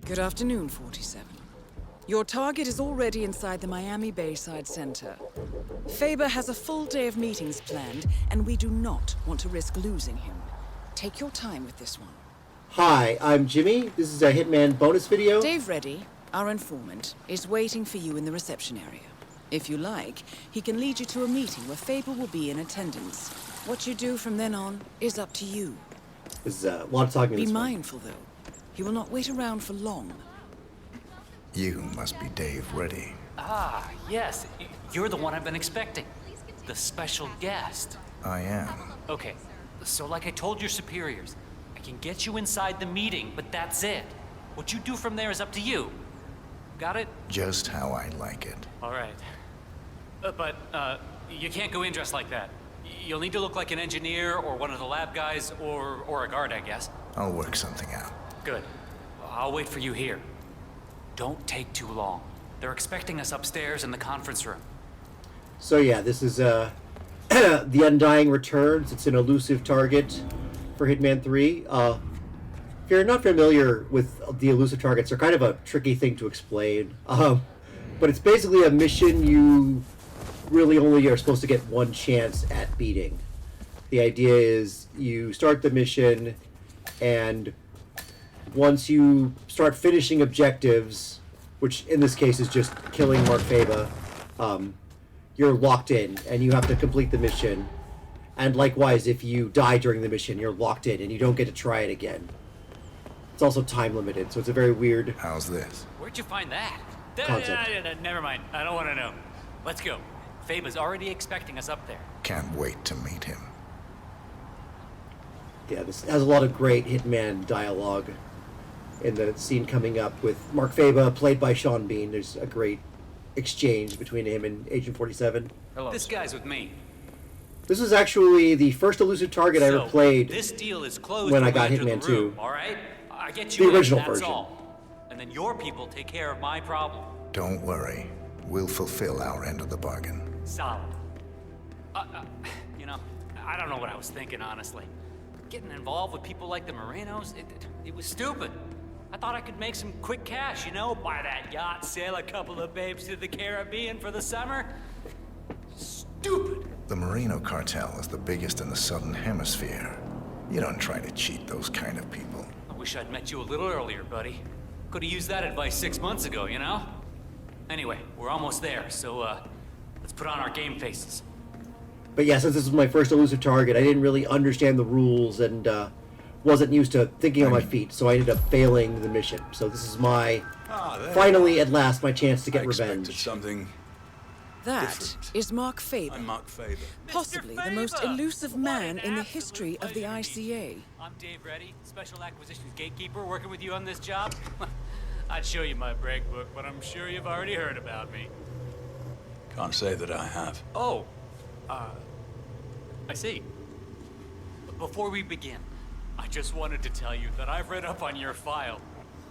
Good afternoon, 47. Your target is already inside the Miami Bayside Center. Faber has a full day of meetings planned, and we do not want to risk losing him. Take your time with this one. Hi, I'm Jimmy. This is a Hitman bonus video. Dave Reddy, our informant, is waiting for you in the reception area. If you like, he can lead you to a meeting where Faber will be in attendance. What you do from then on is up to you. There's a lot of talking in Be this one. mindful, though. He will not wait around for long. You must be Dave Reddy. Ah, yes. You're the one I've been expecting. The special guest. I am. Okay, so like I told your superiors, I can get you inside the meeting, but that's it. What you do from there is up to you. Got it? Just how I like it. All right. But you can't go in dressed like that. You'll need to look like an engineer or one of the lab guys or a guard, I guess. I'll work something out. Good. I'll wait for you here. Don't take too long. They're expecting us upstairs in the conference room. So yeah, this is The Undying returns. It's an elusive target for Hitman 3. If you're not familiar with the elusive targets, they're kind of a tricky thing to explain. But it's basically a mission you really only are supposed to get one chance at beating. The idea is you start the mission, and once you start finishing objectives, which in this case is just killing Mark Faber, you're locked in and you have to complete the mission. And likewise, if you die during the mission, you're locked in and you don't get to try it again. It's also time limited, so it's a very weird How's this? Where'd you find that? Concept. Never mind. I don't want to know. Let's go. Faber's already expecting us up there. Can't wait to meet him. Yeah, this has a lot of great Hitman dialogue in the scene coming up with Mark Faber, played by Sean Bean. There's a great exchange between him and Agent 47. Hello. This guy's with me. This is actually the first elusive target I ever played This deal is closed when I we got enter the Hitman room, 2. all right? I get The you original in, that's version. all. And then your people take care of my problem. Don't worry. We'll fulfill our end of the bargain. Solid. You know, I don't know what I was thinking, honestly. Getting involved with people like the Morenos, it was stupid. I thought I could make some quick cash, you know, buy that yacht, sail a couple of babes to the Caribbean for the summer. Stupid. The Moreno cartel is the biggest in the Southern Hemisphere. You don't try to cheat those kind of people. I wish I'd met you a little earlier, buddy. Could have used that advice 6 months ago, you know? Anyway, we're almost there, so let's put on our game faces. But yeah, since this was my first elusive target, I didn't really understand the rules and wasn't used to thinking on my feet, so I ended up failing the mission. So this is my, finally, at last, my chance to get revenge. Something That different. is Mark Faber. I'm Mark Faber. Possibly Mr. the most Faber! elusive What man an in the absolute history of the pleasure to meet ICA. you. I'm Dave Reddy, Special Acquisitions Gatekeeper, working with you on this job. I'd show you my break book, but I'm sure you've already heard about me. Can't say that I have. Oh, I see. Before we begin, I just wanted to tell you that I've read up on your file.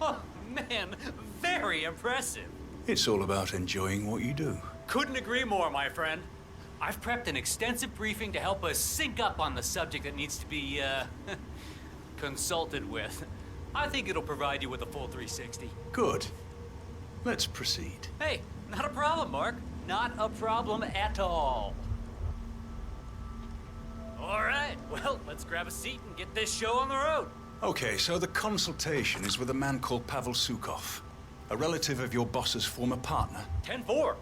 Oh, man, very impressive. It's all about enjoying what you do. Couldn't agree more, my friend. I've prepped an extensive briefing to help us sync up on the subject that needs to be, consulted with. I think it'll provide you with a full 360. Good. Let's proceed. Hey, not a problem, Mark. Not a problem at all. All right, well, let's grab a seat and get this show on the road. Okay, so the consultation is with a man called Pavel Sukov, a relative of your boss's former partner. 10-4.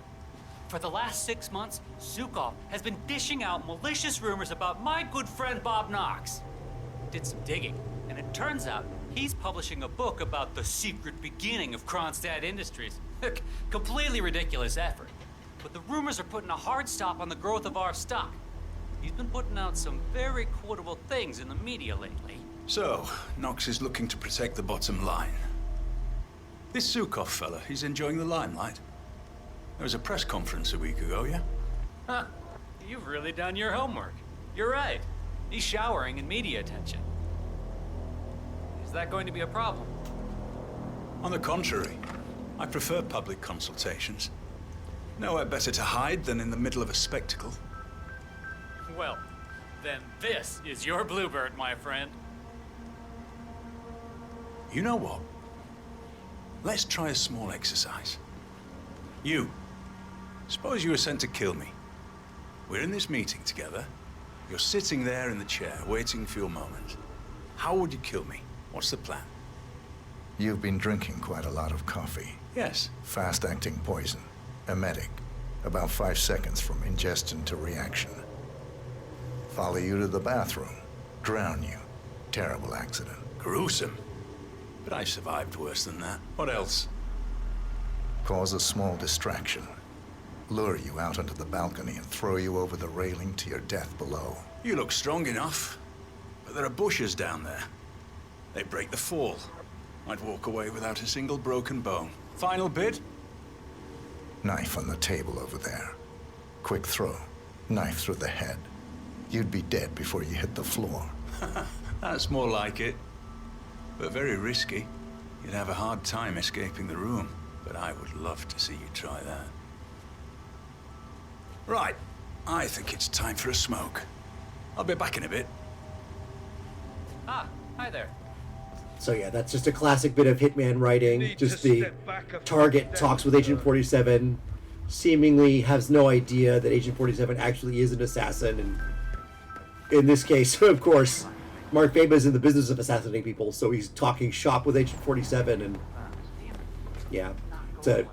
For the last 6 months, Zukov has been dishing out malicious rumors about my good friend Bob Knox. Did some digging, and it turns out he's publishing a book about the secret beginning of Kronstadt Industries. Completely ridiculous effort. But the rumors are putting a hard stop on the growth of our stock. He's been putting out some very quotable things in the media lately. So, Knox is looking to protect the bottom line. This Zukov fella, he's enjoying the limelight. There was a press conference a week ago, yeah? Huh, you've really done your homework. You're right. He's showering in media attention. Is that going to be a problem? On the contrary, I prefer public consultations. Nowhere better to hide than in the middle of a spectacle. Well, then this is your bluebird, my friend. You know what? Let's try a small exercise. You. Suppose you were sent to kill me. We're in this meeting together. You're sitting there in the chair, waiting for your moment. How would you kill me? What's the plan? You've been drinking quite a lot of coffee. Yes. Fast-acting poison. Emetic. About 5 seconds from ingestion to reaction. Follow you to the bathroom. Drown you. Terrible accident. Gruesome. But I survived worse than that. What else? Cause a small distraction. Lure you out onto the balcony and throw you over the railing to your death below. You look strong enough. But there are bushes down there. They break the fall. I'd walk away without a single broken bone. Final bid? Knife on the table over there. Quick throw. Knife through the head. You'd be dead before you hit the floor. That's more like it. But very risky. You'd have a hard time escaping the room. But I would love to see you try that. Right. I think it's time for a smoke. I'll be back in a bit. Ah, hi there. So yeah, that's just a classic bit of Hitman writing. Just the target talks with Agent 47, seemingly has no idea that Agent 47 actually is an assassin, and in this case, of course, Mark Faba is in the business of assassinating people, so he's talking shop with Agent 47, and yeah, it's a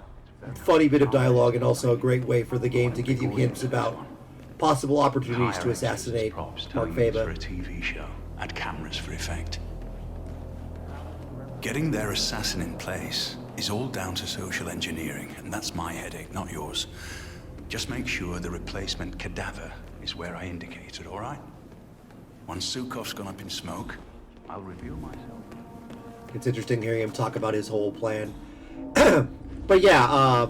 funny bit of dialogue and also a great way for the game to give you hints about possible opportunities to assassinate Mark For a Faba. TV show. Add cameras for effect. Getting their assassin in place is all down to social engineering, and that's my headache, not yours. Just make sure the replacement cadaver is where I indicated, all right? Once Sukov's gone up in smoke, I'll reveal myself. It's interesting hearing him talk about his whole plan. But yeah,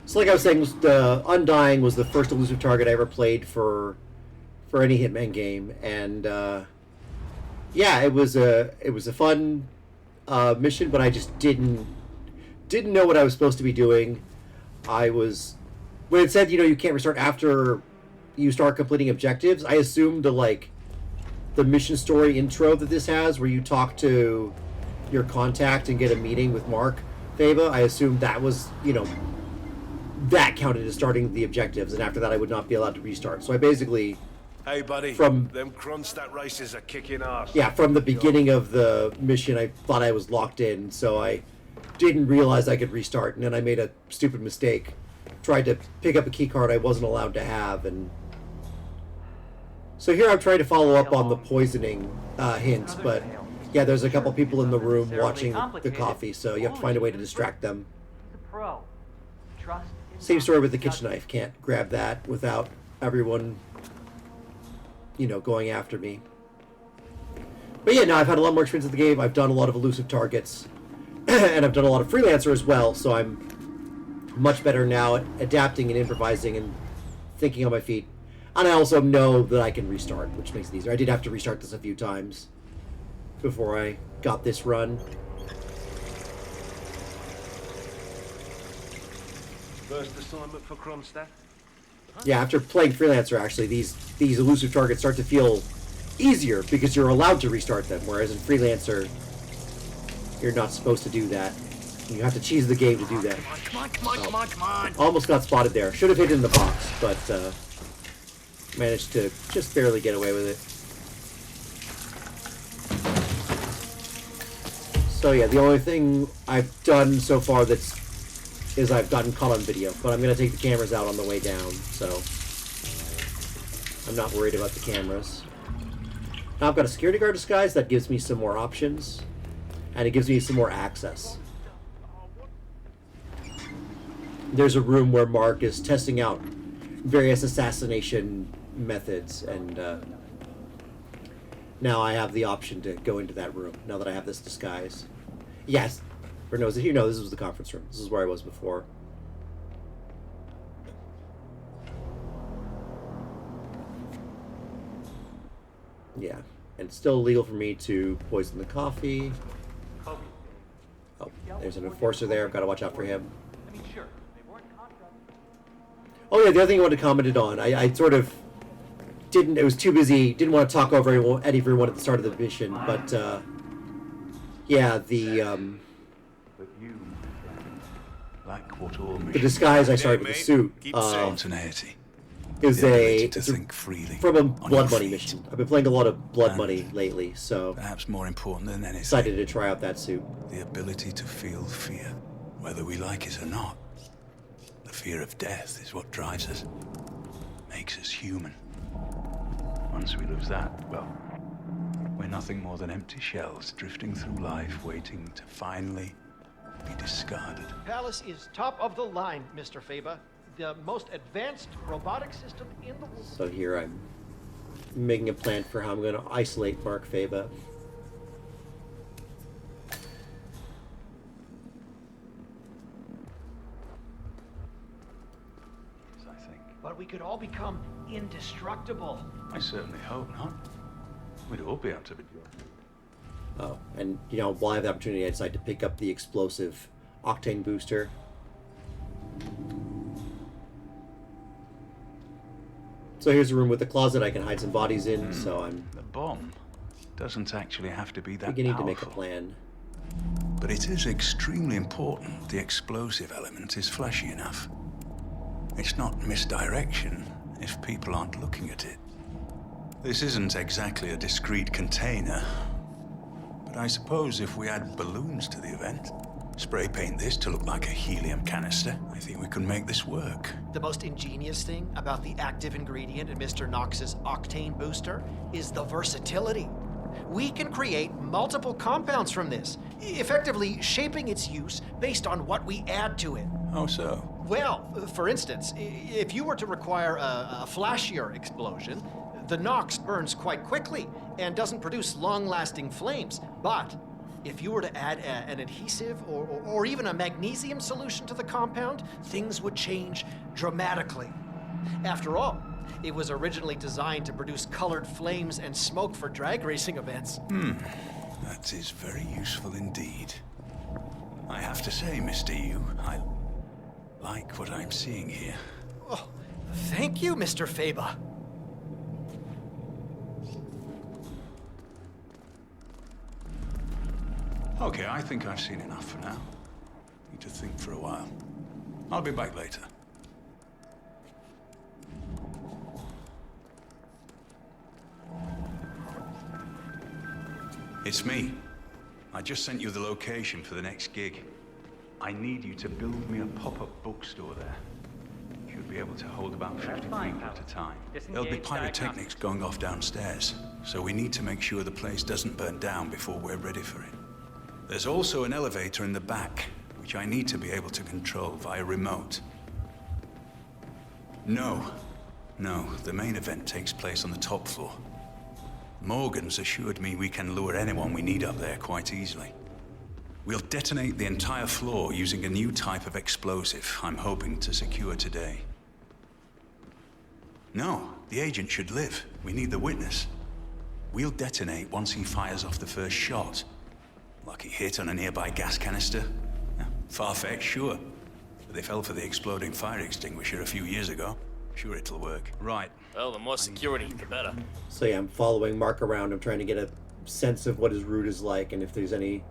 so like I was saying, the Undying was the first Elusive target I ever played for any Hitman game, and yeah, it was a fun mission, but I just didn't know what I was supposed to be doing. I was, when it said, you can't restart after you start completing objectives, I assumed the mission story intro that this has, where you talk to your contact and get a meeting with Mark Faba. I assumed that was, that counted as starting the objectives, and after that I would not be allowed to restart. So I basically, Hey, buddy. From- them Kronstadt races are kicking ass. yeah, from the beginning of the mission, I thought I was locked in, so I didn't realize I could restart, and then I made a stupid mistake. Tried to pick up a key card I wasn't allowed to have, and so here I'm trying to follow up on the poisoning hints, but yeah, there's a couple people in the room watching the coffee, so you have to find a way to distract them. Pro. Trust Same story with the kitchen knife. Can't grab that without everyone, going after me. But yeah, no, I've had a lot more experience with the game. I've done a lot of elusive targets, and I've done a lot of freelancer as well, so I'm much better now at adapting and improvising and thinking on my feet. And I also know that I can restart, which makes it easier. I did have to restart this a few times before I got this run. First assignment for Kronstadt? Yeah, after playing freelancer, actually, these elusive targets start to feel easier because you're allowed to restart them, whereas in freelancer, you're not supposed to do that. You have to cheese the game to do that. Come on. Almost got spotted there. Should have hit in the box, but managed to just barely get away with it. So yeah, the only thing I've done so far is I've gotten caught on video, but I'm going to take the cameras out on the way down, so I'm not worried about the cameras. Now I've got a security guard disguise that gives me some more options, and it gives me some more access. There's a room where Mark is testing out various assassination methods, and now I have the option to go into that room, now that I have this disguise. Yes, or no, this was the conference room. This is where I was before. Yeah, and it's still illegal for me to poison the coffee. Oh, there's an enforcer there. I've got to watch out for him. I mean, sure, they weren't contracts. Oh yeah, the other thing I wanted to comment on, I sort of didn't, it was too busy, didn't want to talk over everyone at the start of the mission, but yeah, like what all The machines disguise I Hey, started with the mate. suit Keep safe. spontaneity. is The ability a to it's a- think freely from a on Blood your Money feet. mission. I've been playing a lot of Blood And Money lately, so Perhaps more important than anything, decided to try out that suit. the ability to feel fear, whether we like it or not. The fear of death is what drives us, makes us human. Once we lose that, well, we're nothing more than empty shells drifting through life, waiting to finally be discarded. Palace is top of the line, Mr. Faber. The most advanced robotic system in the world. So here I'm making a plan for how I'm going to isolate Mark Faber. Yes, I think. But we could all become indestructible. I certainly hope not. We'd all be out of it. Oh, and you know, while I have the opportunity, I decided to pick up the explosive octane booster. So here's a room with a closet I can hide some bodies in, so I'm The bomb doesn't actually have to be that beginning powerful. to make a plan. But it is extremely important the explosive element is flashy enough. It's not misdirection if people aren't looking at it. This isn't exactly a discreet container, but I suppose if we add balloons to the event, spray paint this to look like a helium canister, I think we can make this work. The most ingenious thing about the active ingredient in Mr. Knox's octane booster is the versatility. We can create multiple compounds from this, effectively shaping its use based on what we add to it. How so? Well, for instance, if you were to require a flashier explosion, the Nox burns quite quickly and doesn't produce long-lasting flames. But if you were to add an adhesive or even a magnesium solution to the compound, things would change dramatically. After all, it was originally designed to produce colored flames and smoke for drag racing events. That is very useful indeed. I have to say, Mr. Yu, I like what I'm seeing here. Oh, thank you, Mr. Faber. Okay, I think I've seen enough for now. Need to think for a while. I'll be back later. It's me. I just sent you the location for the next gig. I need you to build me a pop-up bookstore there. Should be able to hold about 50 people at a time. There'll be pyrotechnics going off downstairs, so we need to make sure the place doesn't burn down before we're ready for it. There's also an elevator in the back, which I need to be able to control via remote. No, the main event takes place on the top floor. Morgan's assured me we can lure anyone we need up there quite easily. We'll detonate the entire floor using a new type of explosive I'm hoping to secure today. No, the agent should live. We need the witness. We'll detonate once he fires off the first shot. Lucky hit on a nearby gas canister? Far-fetched, sure. But they fell for the exploding fire extinguisher a few years ago. Sure it'll work. Right. Well, the more security, the better. So yeah, I'm following Mark around. I'm trying to get a sense of what his route is like and if there's any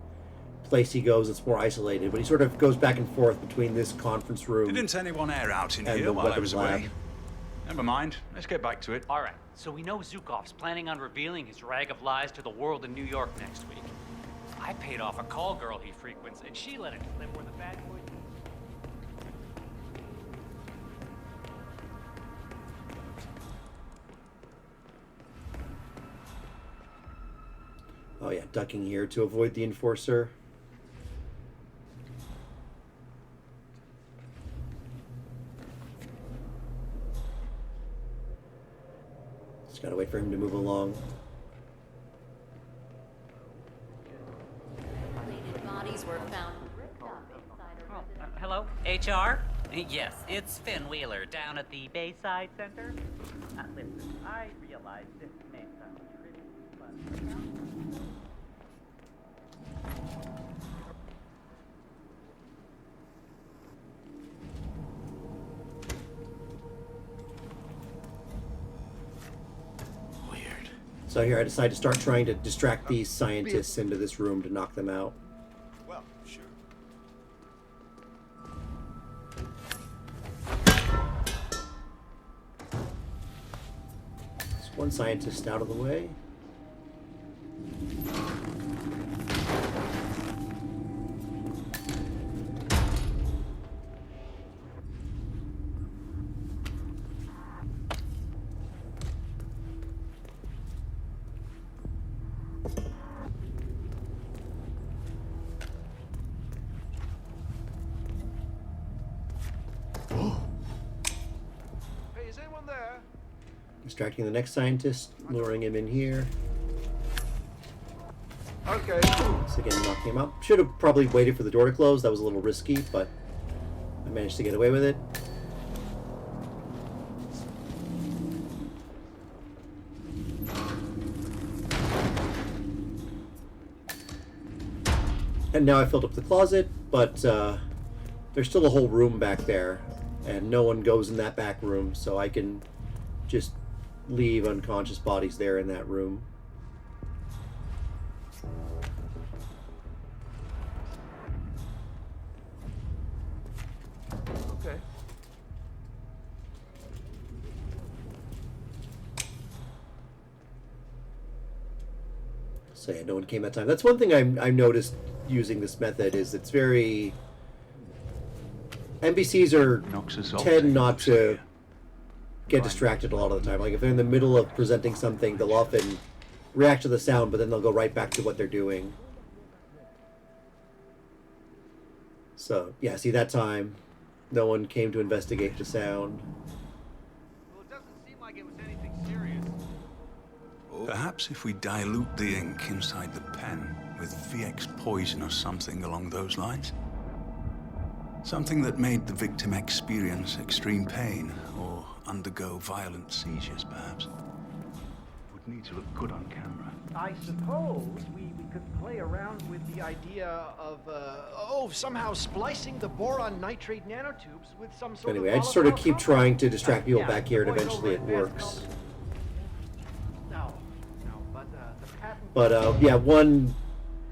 place he goes that's more isolated. But he sort of goes back and forth between this conference room Didn't anyone air out in and here the while I weapons was lab. away? Never mind. Let's get back to it. All right, so we know Zukov's planning on revealing his rag of lies to the world in New York next week. I paid off a call girl he frequents, and she let it slip where the bad boys... Oh yeah, ducking here to avoid the enforcer. Just gotta wait for him to move along. Mutilated bodies were found ripped up inside a residence. Hello? HR? Yes, it's Finn Wheeler down at the Bayside Center. Listen, I realize this may sound trivial, but... Weird. So here I decide to start trying to distract these scientists into this room to knock them out. Well, sure. one scientist out of the way. Hey, is anyone there? Distracting the next scientist, luring him in here. Okay. Once again, knocking him out. Should have probably waited for the door to close. That was a little risky, but I managed to get away with it. And now I filled up the closet, but there's still a whole room back there, and no one goes in that back room, so I can just leave unconscious bodies there in that room. Okay. So yeah, no one came that time. That's one thing I noticed using this method is it's very... NPCs are tend not to get distracted a lot of the time. Like if they're in the middle of presenting something, they'll often react to the sound, but then they'll go right back to what they're doing. So yeah, see that time, no one came to investigate the sound. Well, it doesn't seem like it was anything serious. Perhaps if we dilute the ink inside the pen with VX poison or something along those lines? Something that made the victim experience extreme pain or undergo violent seizures, perhaps. Would need to look good on camera. I suppose we could play around with the idea of, somehow splicing the boron nitrate nanotubes with some sort Anyway, of I just sort of keep volatile trying to distract people yeah, back here, and the eventually it voiceover works. No, but the patent... But yeah, one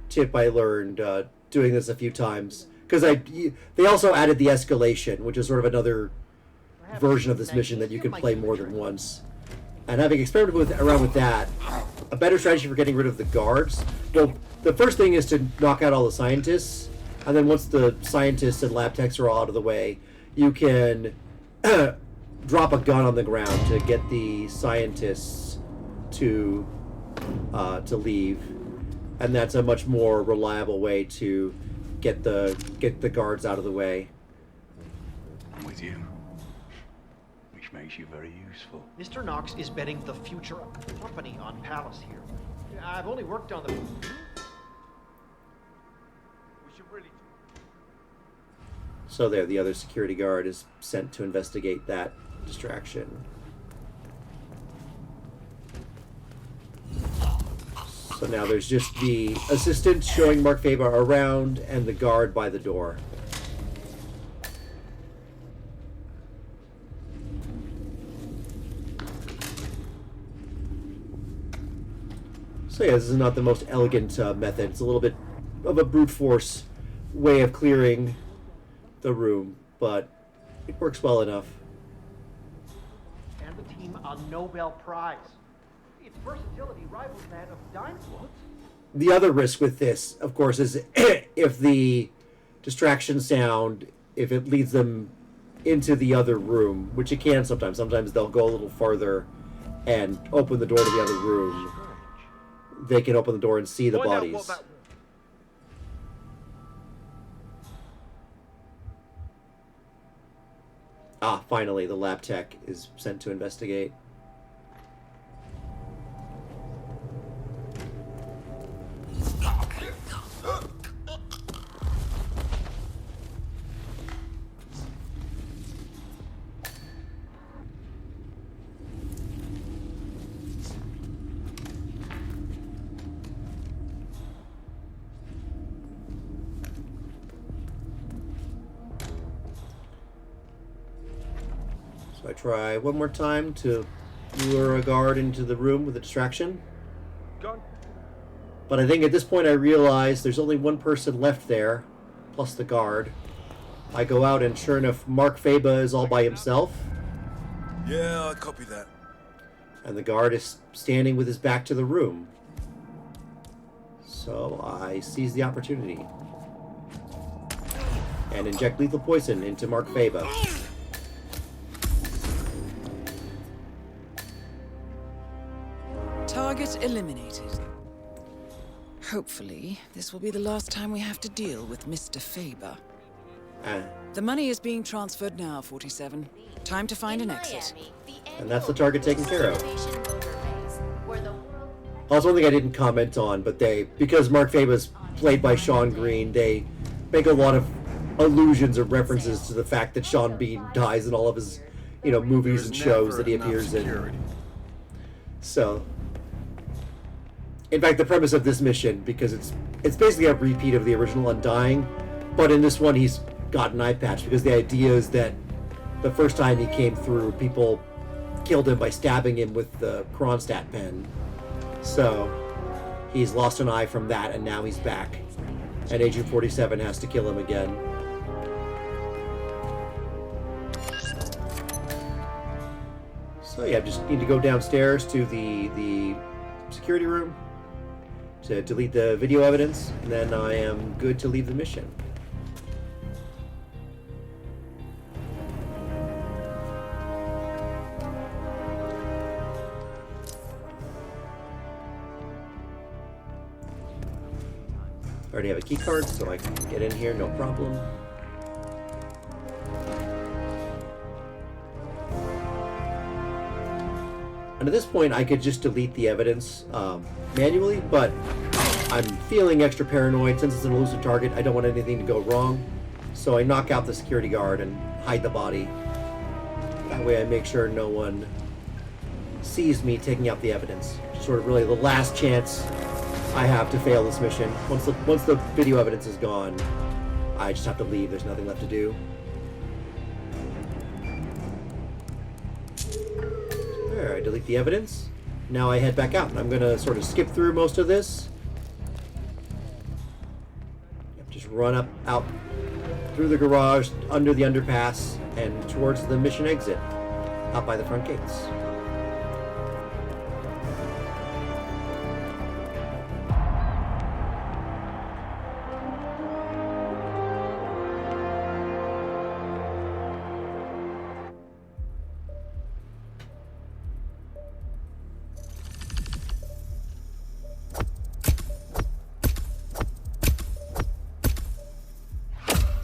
tip I learned doing this a few times, because they also added the escalation, which is sort of another version of this mission that you can play more than once. And having experimented around with that, a better strategy for getting rid of the guards. Well, the first thing is to knock out all the scientists, and then once the scientists and lab techs are all out of the way, you can drop a gun on the ground to get the scientists to leave, and that's a much more reliable way to get the guards out of the way. I'm with you. Which makes you very useful. Mr. Knox is betting the future of the company on Palace here. I've only worked on the... We should really... So there, the other security guard is sent to investigate that distraction. So now there's just the assistant showing Mark Faber around and the guard by the door. So yeah, this is not the most elegant method. It's a little bit of a brute force way of clearing the room, but it works well enough. And the team a Nobel Prize. Its versatility rivals that of dinosaurs. The other risk with this, of course, is if the distraction sound, if it leads them into the other room, which it can sometimes. Sometimes they'll go a little farther and open the door to the other room. They can open the door and see the bodies. Ah, finally, the lab tech is sent to investigate. So I try one more time to lure a guard into the room with a distraction. Gone. But I think at this point I realize there's only one person left there, plus the guard. I go out and sure enough, Mark Faba is all by himself. Yeah, I copy that. And the guard is standing with his back to the room. So I seize the opportunity. And inject lethal poison into Mark Faba. Target eliminated. Hopefully, this will be the last time we have to deal with Mr. Faber. The money is being transferred now, 47. Time to find an exit. And that's the target taken care of. Also, one thing I didn't comment on, but because Mark Faba's played by Sean Green, they make a lot of allusions or references to the fact that Sean Bean dies in all of his, movies and shows that he appears in. So, in fact, the premise of this mission, because it's basically a repeat of the original Undying, but in this one he's got an eye patch, because the idea is that the first time he came through, people killed him by stabbing him with the Kronstadt pen. So he's lost an eye from that, and now he's back. And Agent 47 has to kill him again. So yeah, just need to go downstairs to the security room to delete the video evidence, and then I am good to leave the mission. I already have a key card, so I can get in here, no problem. And at this point, I could just delete the evidence manually, but I'm feeling extra paranoid. Since it's an elusive target, I don't want anything to go wrong. So I knock out the security guard and hide the body. That way I make sure no one sees me taking out the evidence. Sort of really the last chance I have to fail this mission. Once the video evidence is gone, I just have to leave. There's nothing left to do. There, I delete the evidence. Now I head back out, and I'm going to sort of skip through most of this. Just run out through the garage, under the underpass, and towards the mission exit, out by the front gates.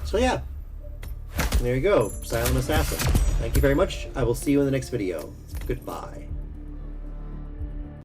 So yeah, there you go, Silent Assassin. Thank you very much. I will see you in the next video. Goodbye.